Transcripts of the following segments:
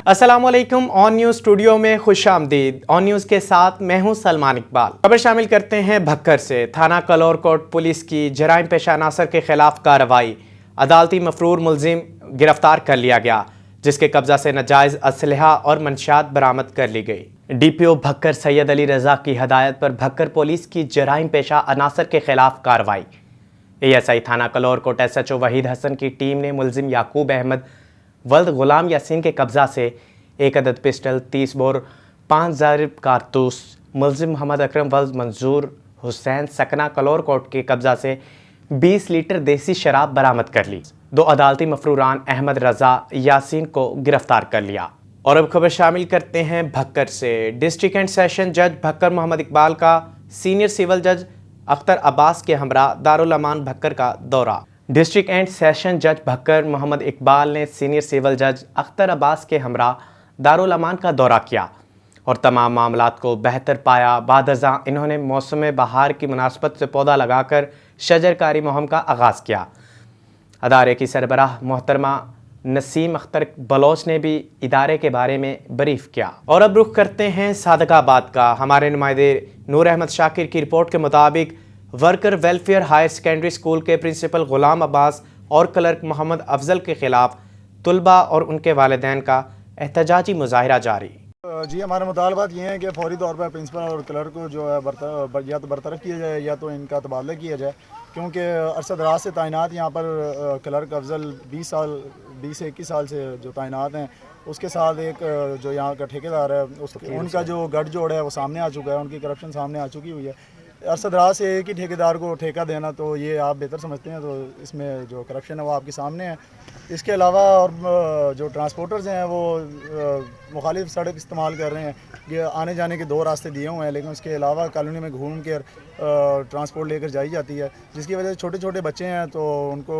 अस्सलामुअलैकुम। On news studio में खुश आमदीद। ऑन न्यूज़ के साथ मैं हूं सलमान इकबाल। खबर शामिल करते हैं भक्कर से। थाना कलौर कोट पुलिस की जराइम पेशा अनासर के खिलाफ कार्रवाई। अदालती मफरूर मुलजिम गिरफ्तार कर लिया गया, जिसके कब्जा से नाजायज असलहा और मंशियात बरामद कर ली गई। DPO भक्कर सैयद अली रजा की हदायत पर भक्कर पुलिस की जराइम पेशा अनासर के खिलाफ कार्रवाई। ASI थाना कलौर कोट SHO वहीद हसन की टीम ने मुलजिम याकूब अहमद वल्द गुलाम यासीन के कब्जा से एक अदद पिस्टल, 30 बोर 5 ज़ारिब कारतूस, मुलजिम मोहम्मद अकरम वल्द मंजूर हुसैन सकना कलौर कोट के कब्जा से 20 लीटर देसी शराब बरामद कर ली। 2 अदालती मफरूरान अहमद रजा यासीन को गिरफ्तार कर लिया। और अब खबर शामिल करते हैं भक्कर से। डिस्ट्रिक्ट एंड सेशन जज भक्कर मोहम्मद इकबाल का सीनियर सिविल जज अख्तर अब्बास के हमरा दारुल अमान भक्कर का दौरा। डिस्ट्रिक्ट एंड सेशन जज भक्कर मोहम्मद इकबाल ने सीनियर सिविल जज अख्तर अब्बास के हमरा दारुल अमान का दौरा किया और तमाम मामलात को बेहतर पाया। बादअज़ां इन्होंने मौसम बहार की मुनासबत से पौधा लगाकर शजरकारी मुहिम का आगाज़ किया। अदारे की सरबराह मोहतरमा नसीम अख्तर बलोच ने भी इदारे के बारे में ब्रीफ किया। और अब रुख करते हैं सादकाबाद का। हमारे नुमाइंदे नूर अहमद शाकिर की रिपोर्ट के मुताबिक worker welfare higher secondary school के प्रिंसिपल गुलाम अब्बास और क्लर्क मोहम्मद अफजल के खिलाफ तुलबा और उनके वालिदैन का एहतजाजी मुजाहिरा जारी। जी, हमारे मुतालबात ये हैं कि फौरी तौर पर प्रिंसिपल और क्लर्क को जो है या तो बरतरफ किया जाए या तो इनका तबादला किया जाए, क्योंकि अरसा दराज से तैनात यहाँ पर क्लर्क अफजल 20 से 21 साल से जो तैनात हैं, उसके साथ एक जो यहाँ का ठेकेदार है उनका जो गठजोड़ है वो सामने आ चुका है, उनकी करप्शन सामने आ चुकी हुई है। अरसा दराज से एक ही ठेकेदार को ठेका देना तो ये आप बेहतर समझते हैं, तो इसमें जो करप्शन है वो आपके सामने है। इसके अलावा और जो ट्रांसपोर्टर्स हैं वो मुखालिफ सड़क इस्तेमाल कर रहे हैं। ये आने जाने के 2 रास्ते दिए हुए हैं, लेकिन उसके अलावा कॉलोनी में घूम कर ट्रांसपोर्ट लेकर जाई जाती है, जिसकी वजह से छोटे छोटे बच्चे हैं तो उनको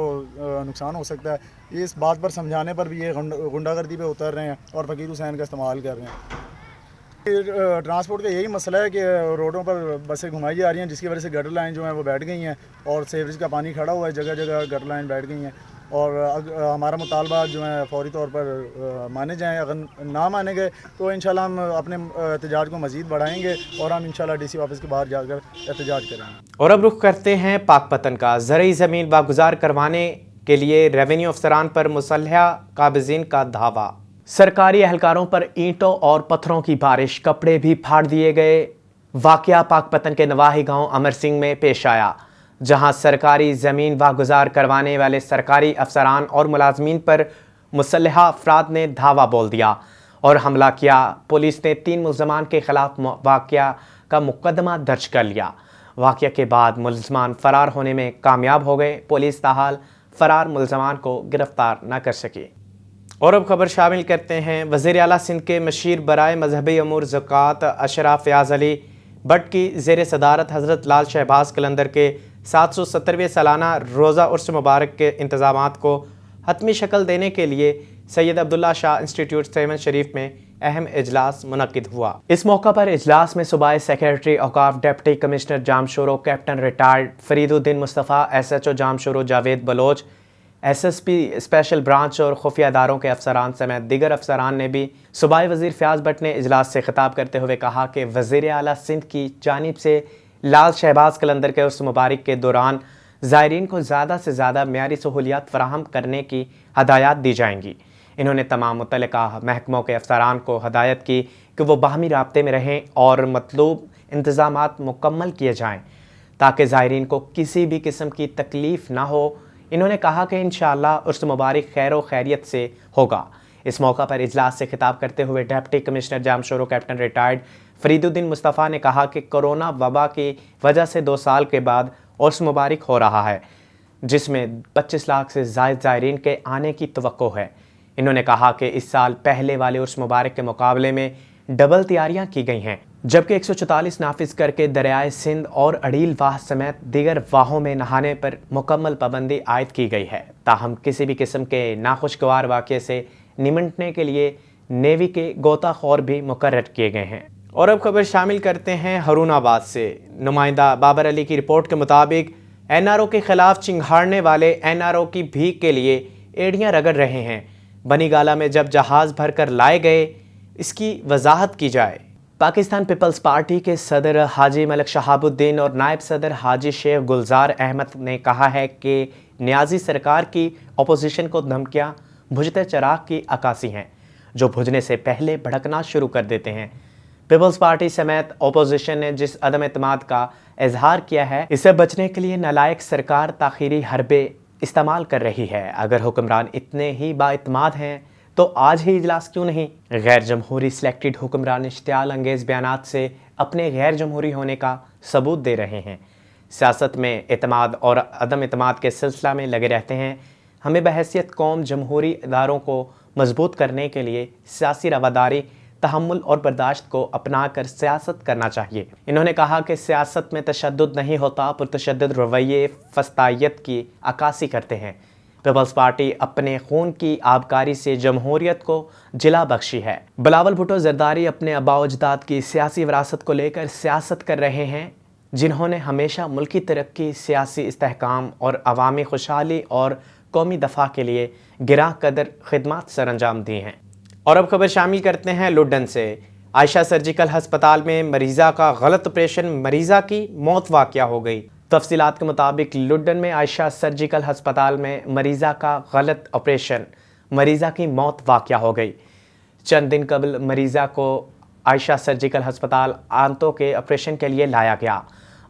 नुकसान हो सकता है। इस बात पर समझाने पर भी ये गुंडागर्दी पे उतर रहे हैं और फ़कीर हुसैन का इस्तेमाल कर रहे हैं। ट्रांसपोर्ट का यही मसला है कि रोडों पर बसें घुमाई जा रही हैं, जिसकी वजह से गटर लाइन जो है वो बैठ गई हैं और सीवरेज का पानी खड़ा हुआ है, जगह जगह गटर लाइन बैठ गई हैं। और हमारा मुतालबा जो है फौरी तौर पर माने जाएं। अगर ना माने गए तो इंशाल्लाह हम अपने एहतजाज को मज़ीद बढ़ाएंगे और हम इंशाल्लाह DC ऑफिस के बाहर जाकर एहतजाज करेंगे। और अब रुख करते हैं पाकपतन का। ज़रई ज़मीन बागुजार करवाने के लिए रेवेन्यू अफसरान पर मुसल्लह काबिज़ीन का धावा। सरकारी एहलकारों पर ईंटों और पत्थरों की बारिश, कपड़े भी फाड़ दिए गए। वाक़या पाकपतन के नवाही गांव अमर सिंह में पेश आया, जहां सरकारी ज़मीन वागुजार करवाने वाले सरकारी अफसरान और मुलाजमीन पर मुसल्लह अफराद ने धावा बोल दिया और हमला किया। पुलिस ने 3 मुल्ज़मान के खिलाफ वाक़या का मुकदमा दर्ज कर लिया। वाक़या के बाद मुल्ज़मान फ़रार होने में कामयाब हो गए। पुलिस ताहाल फ़रार मुल्ज़मान को गिरफ़्तार न कर सकी। और अब खबर शामिल करते हैं वज़ीर आला सिंध के मशीर बराए मजहबी अमूर ज़कात अशरफ फ़याज़ अली भट्ट की ज़ेर सदारत हज़रत लाल शहबाज कलंदर के 770वें सालाना रोज़ा उर्स मुबारक के इंतज़ामात को हतमी शक्ल देने के लिए सैयद अब्दुल्ला शाह इंस्टीट्यूट सेवन शरीफ में अहम इजलास मुनक्किद हुआ। इस मौका पर इजलास में सूबाई सेक्रेटरी औकाफ deputy commissioner Jamshoro captain retired Fariduddin Mustafa, SHO Jamshoro Javed Baloch, SSP special branch और खुफिया इदारों के अफसरान समेत दीगर अफसरान ने भी। सूबाई वज़ीर फ़याज़ भट्ट ने इजलास से खिताब करते हुए कहा कि वज़ीर आला सिंध की जानिब से लाल शहबाज कलंदर के उर्स मुबारक के दौरान ज़ायरीन को ज़्यादा से ज़्यादा मियारी सहूलियात फ़राहम करने की हदायत दी जाएंगी। इन्होंने तमाम मुतल्लिका महकमों के अफसरान को हदायत की कि वो बाहमी राब्ते में रहें और मतलूब इंतज़ामात मुकम्मल किए जाएँ ताकि ज़ायरीन को किसी भी किस्म की तकलीफ़ ना हो। इन्होंने कहा कि इंशाअल्लाह उर्स मुबारक खैर व खैरियत से होगा। इस मौका पर इजलास से खिताब करते हुए deputy commissioner Jamshoro captain retired Fariduddin Mustafa ने कहा कि कोरोना वबा की वजह से 2 साल के बाद उर्स मुबारक हो रहा है, जिसमें 25 लाख से ज़ायद ज़ायरीन के आने की तवक्को है। इन्होंने कहा कि इस साल पहले वाले उर्स मुबारक के मुकाबले में डबल तैयारियां की गई हैं, जबकि 144 नाफिज करके दरियाए सिंध और अड़ील वाह समेत दीगर वाहों में नहाने पर मुकम्मल पाबंदी आयद की गई है। ताहम किसी भी किस्म के नाखुशगवार वाक़े से निमटने के लिए नेवी के गोताखोर भी मुकर्रर किए गए हैं। और अब खबर शामिल करते हैं हरुणाबाद से। नुमाइंदा बाबर अली की रिपोर्ट के मुताबिक NRO के खिलाफ चिंघाड़ने वाले NRO की भीख के लिए एड़ियां रगड़ रहे हैं। بنی گالہ میں جب جہاز بھر کر لائے گئے اس کی وضاحت کی جائے۔ پاکستان پیپلز پارٹی کے صدر حاجی ملک شہاب الدین اور نائب صدر حاجی شیخ گلزار احمد نے کہا ہے کہ نیازی سرکار کی اپوزیشن کو دھمکیاں بجھتے چراغ کی عکاسی ہیں جو بجھنے سے پہلے بھڑکنا شروع کر دیتے ہیں۔ پیپلز پارٹی سمیت اپوزیشن نے جس عدم اعتماد کا اظہار کیا ہے اسے بچنے کے لیے نالائق سرکار تاخیری حربے استعمال کر رہی ہے۔ اگر حکمران اتنے ہی با اعتماد ہیں تو آج ہی اجلاس کیوں نہیں؟ غیر جمہوری سلیکٹڈ حکمران اشتعال انگیز بیانات سے اپنے غیر جمہوری ہونے کا ثبوت دے رہے ہیں۔ سیاست میں اعتماد اور عدم اعتماد کے سلسلہ میں لگے رہتے ہیں۔ ہمیں بحیثیت قوم جمہوری اداروں کو مضبوط کرنے کے لیے سیاسی رواداری، تحمل اور برداشت کو اپنا کر سیاست کرنا چاہیے۔ انہوں نے کہا کہ سیاست میں تشدد نہیں ہوتا، پرتشدد رویے فسطائیت کی عکاسی کرتے ہیں۔ پیپلز پارٹی اپنے خون کی آبکاری سے جمہوریت کو جلا بخشی ہے۔ بلاول بھٹو زرداری اپنے آباء و اجداد کی سیاسی وراثت کو لے کر سیاست کر رہے ہیں، جنہوں نے ہمیشہ ملکی ترقی، سیاسی استحکام اور عوامی خوشحالی اور قومی دفاع کے لیے گراں قدر خدمات سر انجام دی ہیں۔ اور اب خبر شامل کرتے ہیں لڈن سے۔ عائشہ سرجیکل ہسپتال میں مریضہ کا غلط آپریشن، مریضہ کی موت واقع ہو گئی۔ تفصیلات کے مطابق لڈن میں عائشہ سرجیکل ہسپتال میں مریضہ کا غلط آپریشن، مریضہ کی موت واقع ہو گئی۔ چند دن قبل مریضہ کو عائشہ سرجیکل ہسپتال آنتوں کے آپریشن کے لیے لایا گیا۔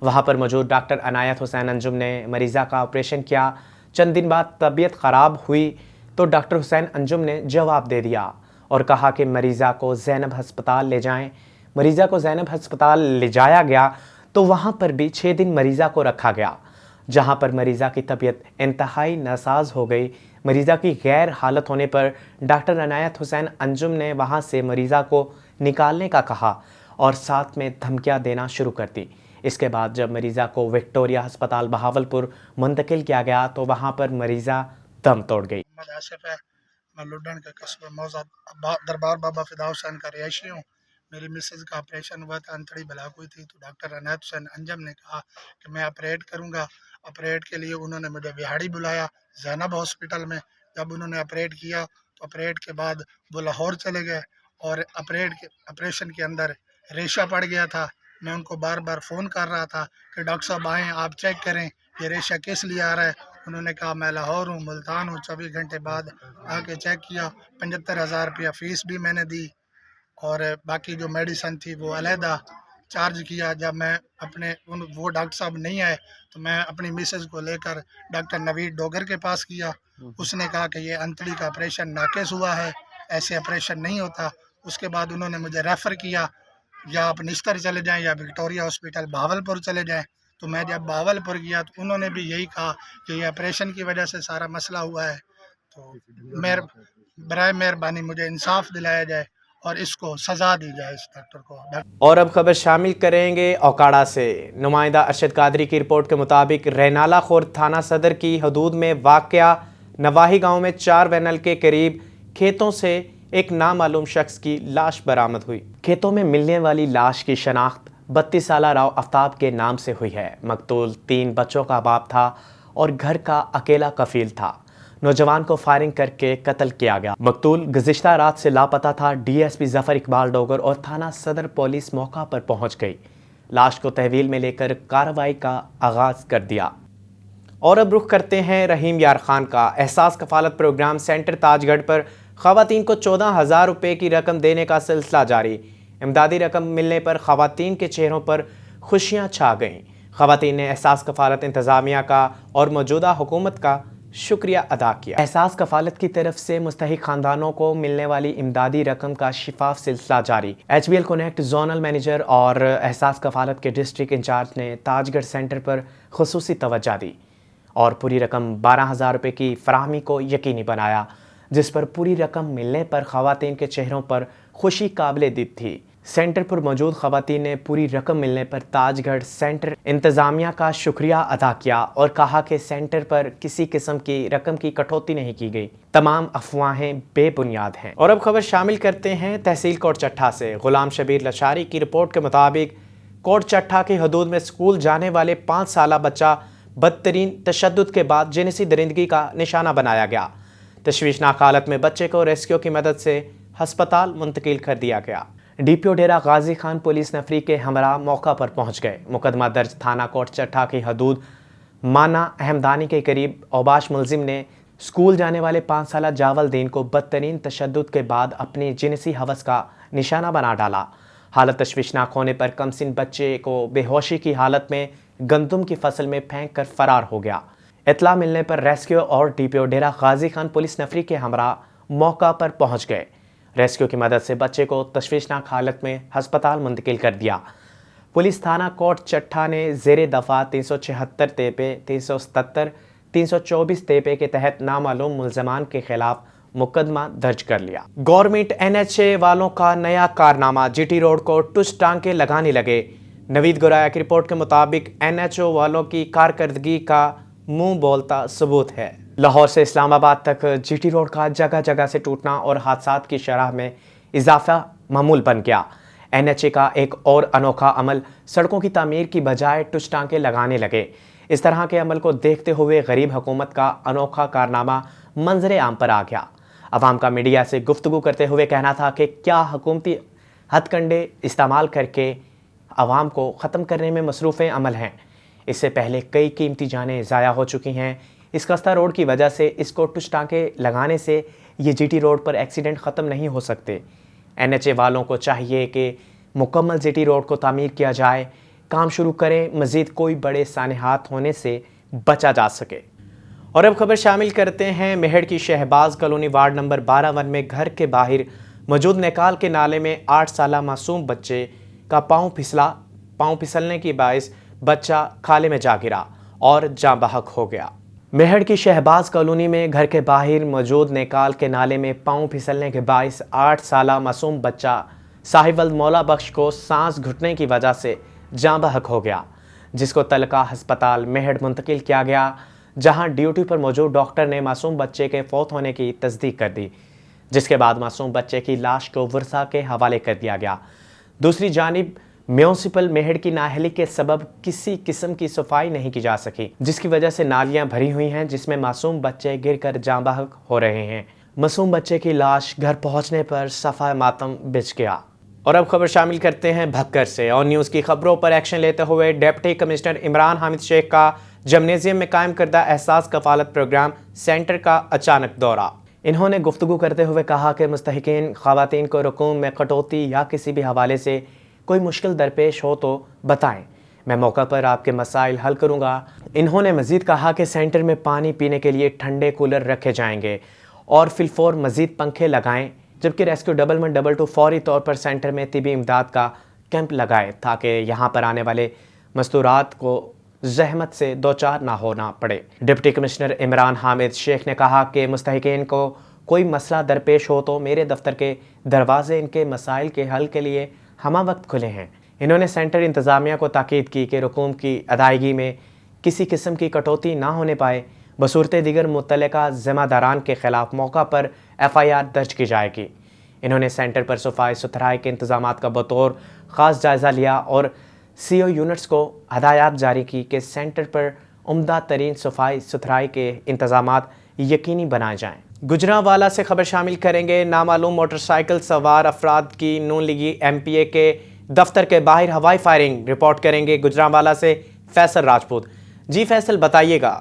وہاں پر موجود ڈاکٹر عنایت حسین انجم نے مریضہ کا آپریشن کیا۔ چند دن بعد طبیعت خراب ہوئی تو ڈاکٹر حسین انجم نے جواب دے دیا اور کہا کہ مریضہ کو زینب ہسپتال لے جائیں۔ مریضہ کو زینب ہسپتال لے جایا گیا تو وہاں پر بھی 6 دن مریضہ کو رکھا گیا، جہاں پر مریضہ کی طبیعت انتہائی ناساز ہو گئی۔ مریضہ کی غیر حالت ہونے پر ڈاکٹر عنایت حسین انجم نے وہاں سے مریضہ کو نکالنے کا کہا اور ساتھ میں دھمکیاں دینا شروع کر دی۔ اس کے بعد جب مریضہ کو وکٹوریہ ہسپتال بہاولپور منتقل کیا گیا تو وہاں پر مریضہ دم توڑ گئی۔ محمد آصف ہے، میں لڈن کے قصبہ موضع دربار بابا فدا حسین کا رہائشی ہوں۔ میری مسز کا آپریشن ہوا تھا، انتڑی بلاک ہوئی تھی، تو ڈاکٹر عنایت حسین انجم نے کہا کہ میں آپریٹ کروں گا۔ آپریٹ کے لیے انہوں نے مجھے بہاڑی بلایا زینب ہاسپٹل میں۔ جب انہوں نے آپریٹ کیا تو آپریٹ کے بعد وہ لاہور چلے گئے اور آپریشن کے اندر ریشہ پڑ گیا تھا۔ میں ان کو بار بار فون کر رہا تھا کہ ڈاکٹر صاحب آئیں، آپ چیک کریں یہ ریشہ کس لیے آ رہا ہے۔ انہوں نے کہا میں لاہور ہوں، ملتان ہوں۔ 24 گھنٹے بعد آ کے چیک کیا، 75,000 روپیہ فیس بھی میں نے دی اور باقی جو میڈیسن تھی وہ علیحدہ چارج کیا۔ جب میں وہ ڈاکٹر صاحب نہیں آئے تو میں اپنی مسز کو لے کر ڈاکٹر نوید ڈوگر کے پاس کیا۔ اس نے کہا کہ یہ انتڑی کا آپریشن ناقص ہوا ہے، ایسے آپریشن نہیں ہوتا۔ اس کے بعد انہوں نے مجھے ریفر کیا، یا آپ نشتر چلے جائیں یا وکٹوریہ ہاسپٹل بہاولپور چلے جائیں۔ تو میں جب بہاولپور گیا تو انہوں نے بھی یہی کہا کہ یہ آپریشن کی وجہ سے سارا مسئلہ ہوا ہے۔ تو برائے مہربانی مجھے انصاف دلایا جائے اور اس کو سزا دی جائے اس ڈاکٹر کو۔ اور اب خبر شامل کریں گے اوکاڑا سے۔ نمائندہ ارشد قادری کی رپورٹ کے مطابق رینالہ خورد تھانہ صدر کی حدود میں واقع نواحی گاؤں میں 4 وینل کے قریب کھیتوں سے ایک نامعلوم شخص کی لاش برآمد ہوئی۔ کھیتوں میں ملنے والی لاش کی شناخت 32 سالہ راؤ آفتاب کے نام سے ہوئی ہے۔ مقتول 3 بچوں کا باپ تھا اور گھر کا اکیلا کفیل تھا۔ نوجوان کو فائرنگ کر کے قتل کیا گیا۔ مقتول گزشتہ رات سے لاپتہ تھا۔ ڈی ایس پی ظفر اقبال ڈوگر اور تھانہ صدر پولیس موقع پر پہنچ گئی، لاش کو تحویل میں لے کر کارروائی کا آغاز کر دیا۔ اور اب رخ کرتے ہیں رحیم یار خان کا۔ احساس کفالت پروگرام سینٹر تاج گڑھ پر خواتین کو 14,000 روپے کی رقم دینے کا سلسلہ جاری۔ امدادی رقم ملنے پر خواتین کے چہروں پر خوشیاں چھا گئیں۔ خواتین نے احساس کفالت انتظامیہ کا اور موجودہ حکومت کا شکریہ ادا کیا۔ احساس کفالت کی طرف سے مستحق خاندانوں کو ملنے والی امدادی رقم کا شفاف سلسلہ جاری۔ H B L connect zonal manager اور احساس کفالت کے ڈسٹرکٹ انچارج نے تاج گڑھ سینٹر پر خصوصی توجہ دی اور پوری رقم 12,000 روپے کی فراہمی کو یقینی بنایا، جس پر پوری رقم ملنے پر خواتین کے چہروں پر خوشی قابل دید تھی۔ سینٹر پر موجود خواتین نے پوری رقم ملنے پر تاج گڑھ سینٹر انتظامیہ کا شکریہ ادا کیا اور کہا کہ سینٹر پر کسی قسم کی رقم کی کٹوتی نہیں کی گئی، تمام افواہیں بے بنیاد ہیں۔ اور اب خبر شامل کرتے ہیں تحصیل کوٹ چٹھا سے۔ غلام شبیر لشاری کی رپورٹ کے مطابق کوٹ چٹھا کی حدود میں اسکول جانے والے 5 سالہ بچہ بدترین تشدد کے بعد جنسی درندگی کا نشانہ بنایا گیا۔ तशवीशनाक हालत में बच्चे को रेस्क्यू की मदद से हस्पताल मुंतकिल कर दिया गया। डीपीओ डेरा गाजी खान पुलिस नफरी के हमरा मौका पर पहुंच गए। मुकदमा दर्ज थाना कोट चट्टा की हदूद माना अहमदानी के करीब औबाश मुलजिम ने स्कूल जाने वाले 5 साला जावलदीन को बदतरीन तशद्दुद के बाद अपनी जिनसी हवस का निशाना बना डाला। हालत तशवीशनाक होने पर कमसिन बच्चे को बेहोशी की हालत में गंदुम की फसल में फेंक कर फरार हो गया। इत्ला मिलने पर रेस्क्यू और डीपीओ डेरा गाजी खान पुलिस नफरी के हमरा मौका पर पहुंच गए। रेस्क्यू की मदद से बच्चे को तशवीशनाक हालत में हस्पताल मुंतकिल कर दिया। पुलिस थाना कोट चट्टा ने ज़ेरे दफ़ा 376 तेपे 377 324 तेपे के तहत नामालूम मुल्ज़मान के खिलाफ मुकदमा दर्ज कर लिया। गवर्नमेंट NHA वालों का नया कारनामा, GT रोड को टुस टांके लगाने लगे। नवीद गुराया की रिपोर्ट के मुताबिक NHO वालों की कारकर्दगी का मुंह बोलता सबूत है। लाहौर से इस्लामाबाद तक GT रोड का जगह जगह से टूटना और हादसात की शरह में इजाफा मामूल बन गया। NHA का एक और अनोखा अमल सड़कों की तामीर की बजाय टुस टांके लगाने लगे। इस तरह के अमल को देखते हुए गरीब हुकूमत का अनोखा कारनामा मंजरे आम पर आ गया। अवाम का मीडिया से गुफ्तगू करते हुए कहना था कि क्या हुकूमती हथकंडे इस्तेमाल करके अवाम को ख़त्म करने में मसरूफ़ अमल हैं। इससे पहले कई कीमती जानें ज़ाया हो चुकी हैं। इस खस्ता रोड की वजह से इसको टुस टांके लगाने से ये GT रोड पर एक्सीडेंट ख़त्म नहीं हो सकते। NHA वालों को चाहिए कि मुकम्मल GT रोड को तामीर किया जाए, काम शुरू करें, मज़ीद कोई बड़े सानहात होने से बचा जा सके। और अब खबर शामिल करते हैं मेहड़ की शहबाज कॉलोनी वार्ड नंबर 12 में घर के बाहर मौजूद नेकाल के नाले में 8 साला मासूम बच्चे का पाँव फिसलने की बाइस बच्चा खाले में जा गिरा और जाँ बहक हो गया। मेहड़ की शहबाज कॉलोनी में घर के बाहर मौजूद नेकाल के नाले में पाँव फिसलने के बाइस 8 साला मासूम बच्चा साहिबल मौला बख्श को सांस घुटने की वजह से जाँ बहक हो गया, जिसको तलका हस्पताल मेहड़ मुंतकिल किया गया, जहां ड्यूटी पर मौजूद डॉक्टर ने मासूम बच्चे के फौत होने की तस्दीक कर दी, जिसके बाद मासूम बच्चे की लाश को वर्सा के हवाले कर दिया गया। दूसरी जानिब म्यूनसिपल मेहड़ की नाअहली के सबब किसी किस्म की सफाई नहीं की जा सकी, जिसकी वजह से नालियां भरी हुई हैं, जिसमें मासूम बच्चे गिरकर जाँ बहक हो रहे हैं। मासूम बच्चे की लाश घर पहुंचने पर सफ़ा मातम बिछ गया। और अब खबर शामिल करते हैं भक्कर से। और न्यूज़ की खबरों पर एक्शन लेते हुए डिप्टी कमिश्नर इमरान हामिद शेख का जिम्नेजियम में कायम करदा एहसास कफालत प्रोग्राम सेंटर का अचानक दौरा। इन्होंने गुफ्तगू करते हुए कहा कि मुस्तहिकीन ख़वातीन को रकूम में कटौती या किसी भी हवाले से कोई मुश्किल दरपेश हो तो बताएं, मैं मौका पर आपके मसाइल हल करूँगा। इन्होंने मज़ीद कहा कि सेंटर में पानी पीने के लिए ठंडे कूलर रखे जाएंगे और फिलफोर मज़ीद पंखे लगाएँ, जबकि रेस्क्यू 1112 फौरी तौर पर सेंटर में तिबी इमदाद का कैंप लगाए ताकि यहाँ पर आने वाले मस्तूरात को जहमत से दो चार ना होना पड़े। डिप्टी कमिश्नर इमरान हामिद शेख ने कहा कि मुस्तहिकीन को कोई मसला दरपेश हो तो मेरे दफ्तर के दरवाजे इनके मसाइल के हल के लिए हमा वक्त खुले हैं। इन्होंने सेंटर इंतज़ामिया को ताकीद की कि रकूम की अदायगी में किसी किस्म की कटौती ना होने पाए, बसूरत दीगर मुतल्लिका ज़िम्मेदारान के ख़िलाफ़ मौका पर FIR दर्ज की जाएगी। इन्होंने सेंटर पर सफाई सुथराई के इंतज़ामात का बतौर ख़ास जायज़ा लिया और CO यूनिट्स को हदायत जारी की कि सेंटर पर उम्दा तरीन सफाई सुथराई के इंतज़ामात यकीनी बनाए जाएँ। गुजरांवाला से खबर शामिल करेंगे। नामालूम मोटरसाइकिल सवार अफराद की नून लीगी MPA के दफ्तर के बाहर हवाई फायरिंग। रिपोर्ट करेंगे गुजरांवाला से फैसल राजपूत। जी फैसल, बताइएगा।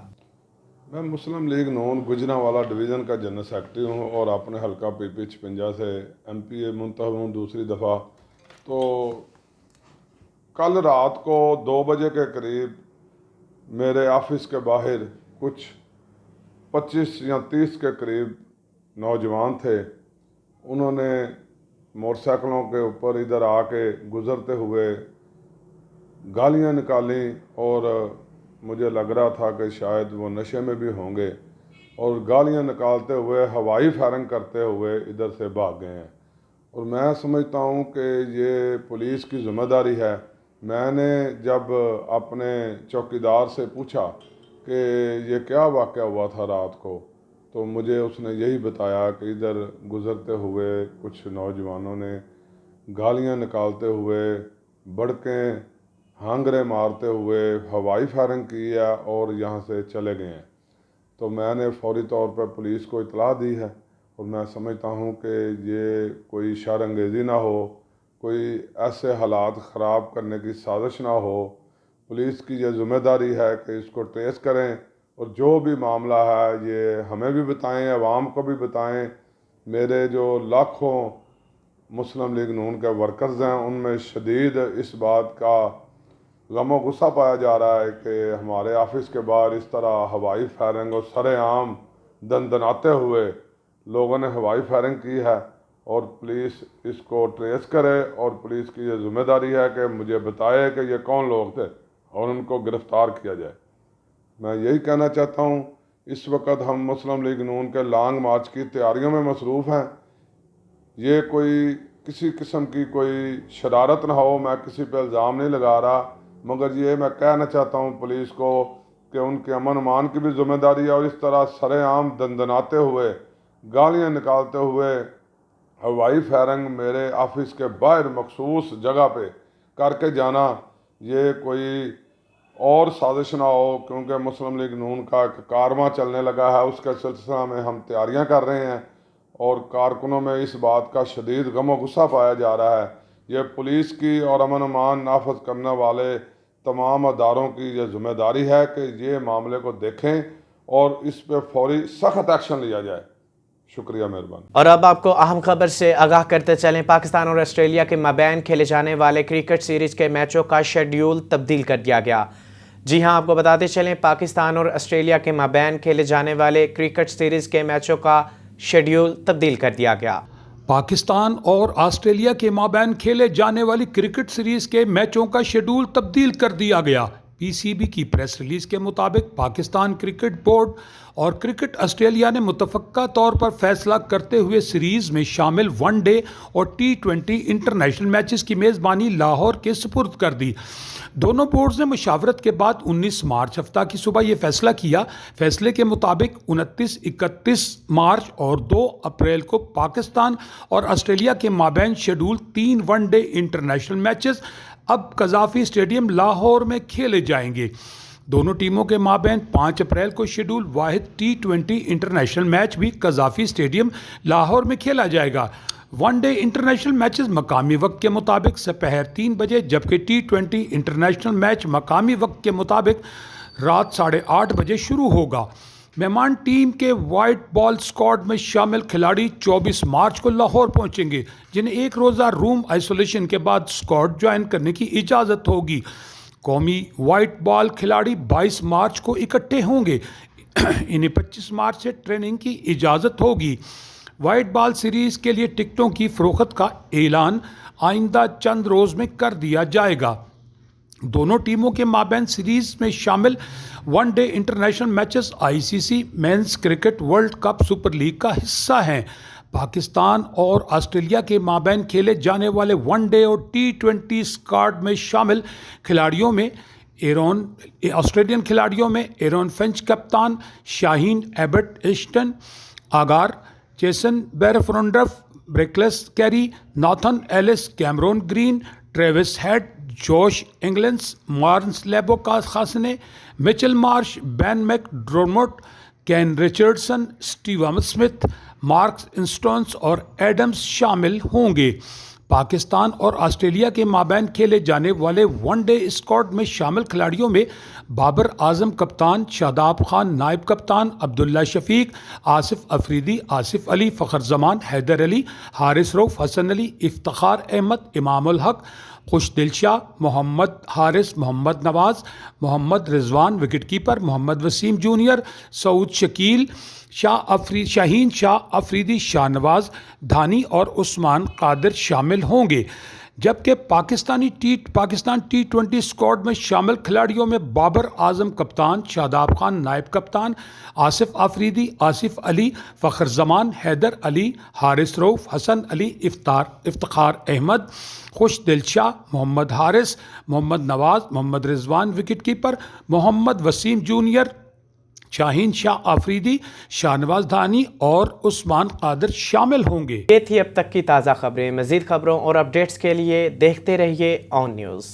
मैं मुस्लिम लीग नून गुजरांवाला डिवीज़न का जनरल सेक्रेटरी हूँ और अपने हल्का PP 56 से MPA मुंतखब हूँ दूसरी दफ़ा। तो कल रात को 2 बजे के करीब मेरे ऑफिस के बाहर कुछ 25 या 30 के करीब नौजवान थे। उन्होंने मोटरसाइकिलों के ऊपर इधर आके गुज़रते हुए गालियाँ निकाली और मुझे लग रहा था कि शायद वो नशे में भी होंगे और गालियाँ निकालते हुए हवाई फायरिंग करते हुए इधर से भाग गए हैं। और मैं समझता हूँ कि ये पुलिस की ज़िम्मेदारी है। मैंने जब अपने चौकीदार से पूछा कि ये क्या वाक़या हुआ था रात को, तो मुझे उसने यही बताया कि इधर गुज़रते हुए कुछ नौजवानों ने गालियाँ निकालते हुए, बड़कें हांगरे मारते हुए हवाई फायरिंग की है और यहाँ से चले गए हैं। تو میں نے فوری طور پر پولیس کو اطلاع دی ہے، اور میں سمجھتا ہوں کہ یہ کوئی شر انگیزی نہ ہو، کوئی ایسے حالات خراب کرنے کی سازش نہ ہو۔ پولیس کی یہ ذمہ داری ہے کہ اس کو ٹریس کریں، اور جو بھی معاملہ ہے یہ ہمیں بھی بتائیں، عوام کو بھی بتائیں۔ میرے جو لاکھوں مسلم لیگ نون کے ورکرز ہیں ان میں شدید اس بات کا غم و غصہ پایا جا رہا ہے کہ ہمارے آفس کے باہر اس طرح ہوائی فائرنگ اور سر عام دندناتے ہوئے لوگوں نے ہوائی فائرنگ کی ہے، اور پولیس اس کو ٹریس کرے، اور پولیس کی یہ ذمہ داری ہے کہ مجھے بتائے کہ یہ کون لوگ تھے اور ان کو گرفتار کیا جائے۔ میں یہی کہنا چاہتا ہوں، اس وقت ہم مسلم لیگ نون کے لانگ مارچ کی تیاریوں میں مصروف ہیں۔ یہ کوئی کسی قسم کی کوئی شرارت نہ ہو، میں کسی پہ الزام نہیں لگا رہا، مگر یہ میں کہنا چاہتا ہوں پولیس کو کہ ان کے امن امان کی بھی ذمہ داری ہے، اور اس طرح سر عام دندناتے ہوئے، گالیاں نکالتے ہوئے ہوائی فائرنگ میرے آفس کے باہر مخصوص جگہ پہ کر کے جانا، یہ کوئی اور سازش نہ ہو، کیونکہ مسلم لیگ نون کا ایک کارواں چلنے لگا ہے، اس کے سلسلہ میں ہم تیاریاں کر رہے ہیں، اور کارکنوں میں اس بات کا شدید غم و غصہ پایا جا رہا ہے۔ یہ پولیس کی اور امن امان نافذ کرنے والے تمام اداروں کی یہ ذمہ داری ہے کہ یہ معاملے کو دیکھیں اور اس پہ فوری سخت ایکشن لیا جائے۔ شکریہ، مہربانی۔ اور اب آپ کو اہم خبر سے آگاہ کرتے چلیں، پاکستان اور آسٹریلیا کے مابین کھیلے جانے والے کرکٹ سیریز کے میچوں کا شیڈیول تبدیل کر دیا گیا۔ جی ہاں، آپ کو بتاتے چلیں، پاکستان اور آسٹریلیا کے مابین کھیلے جانے والے کرکٹ سیریز کے میچوں کا شیڈیول تبدیل کر دیا گیا۔ پاکستان اور آسٹریلیا کے مابین کھیلے جانے والی کرکٹ سیریز کے میچوں کا شیڈول تبدیل کر دیا گیا۔ پی سی بی کی پریس ریلیز کے مطابق پاکستان کرکٹ بورڈ اور کرکٹ آسٹریلیا نے متفقہ طور پر فیصلہ کرتے ہوئے سیریز میں شامل ون ڈے اور T20 انٹرنیشنل میچز کی میزبانی لاہور کے سپرد کر دی۔ دونوں بورڈز نے مشاورت کے بعد 19 مارچ ہفتہ کی صبح یہ فیصلہ کیا۔ فیصلے کے مطابق 29، 31 مارچ اور 2 اپریل کو پاکستان اور آسٹریلیا کے مابین schedule 3 one day international matches اب قذافی اسٹیڈیم لاہور میں کھیلے جائیں گے۔ دونوں ٹیموں کے مابین 5 اپریل کو شیڈول واحد T20 انٹرنیشنل میچ بھی قذافی اسٹیڈیم لاہور میں کھیلا جائے گا۔ ون ڈے انٹرنیشنل میچز مقامی وقت کے مطابق سپہر 3 بجے، جبکہ T20 انٹرنیشنل میچ مقامی وقت کے مطابق رات 8:30 بجے شروع ہوگا۔ مہمان ٹیم کے وائٹ بال اسکواڈ میں شامل کھلاڑی 24 مارچ کو لاہور پہنچیں گے، جنہیں ایک روزہ روم آئسولیشن کے بعد اسکواڈ جوائن کرنے کی اجازت ہوگی۔ قومی وائٹ بال کھلاڑی 22 مارچ کو اکٹھے ہوں گے، انہیں 25 مارچ سے ٹریننگ کی اجازت ہوگی۔ وائٹ بال سیریز کے لیے ٹکٹوں کی فروخت کا اعلان آئندہ چند روز میں کر دیا جائے گا۔ دونوں ٹیموں کے مابین سیریز میں شامل one day international matches ICC men's cricket world cup super league کا حصہ ہیں۔ پاکستان اور آسٹریلیا کے مابین کھیلے جانے والے ون ڈے اور T20 اسکواڈ میں شامل کھلاڑیوں میں آسٹریلین کھلاڑیوں میں ایرون فنچ کپتان، Sean Abbott Ashton Agar, Jason Behrendorff, بریکلس Carey, Nathan Ellis, Cameron Green, Travis Head, Josh Inglis, Marnus Labuschagne, Mitchell Marsh, Ben McDermott, Kane Richardson, Steve Smith, Marcus Stoinis اور Adams شامل ہوں گے۔ پاکستان اور Australia کے مابین کھیلے جانے والے ون ڈے اسکواڈ میں شامل کھلاڑیوں میں بابر اعظم کپتان، شاداب خان نائب کپتان، عبداللہ شفیق، آصف افریدی، آصف علی، فخر زمان، حیدر علی، حارث رؤف، حسن علی، افتخار احمد، امام الحق، خوش دل شاہ، محمد حارث، محمد نواز، محمد رضوان وکٹ کیپر، محمد وسیم جونیئر، سعود شکیل، شاہین شاہ افریدی، شاہ نواز دھانی اور عثمان قادر شامل ہوں گے۔ جبکہ پاکستان T20 اسکواڈ میں شامل کھلاڑیوں میں بابر اعظم کپتان، شاداب خان نائب کپتان، آصف افریدی، آصف علی، فخر زمان، حیدر علی، حارث رؤف، حسن علی، افتخار احمد، خوش دل شاہ، محمد حارث، محمد نواز، محمد رضوان وکٹ کیپر، محمد وسیم جونیئر، شاہین شاہ آفریدی، شاہ نواز دھانی اور عثمان قادر شامل ہوں گے۔ یہ تھی اب تک کی تازہ خبریں۔ مزید خبروں اور اپڈیٹس کے لیے دیکھتے رہیے آن نیوز۔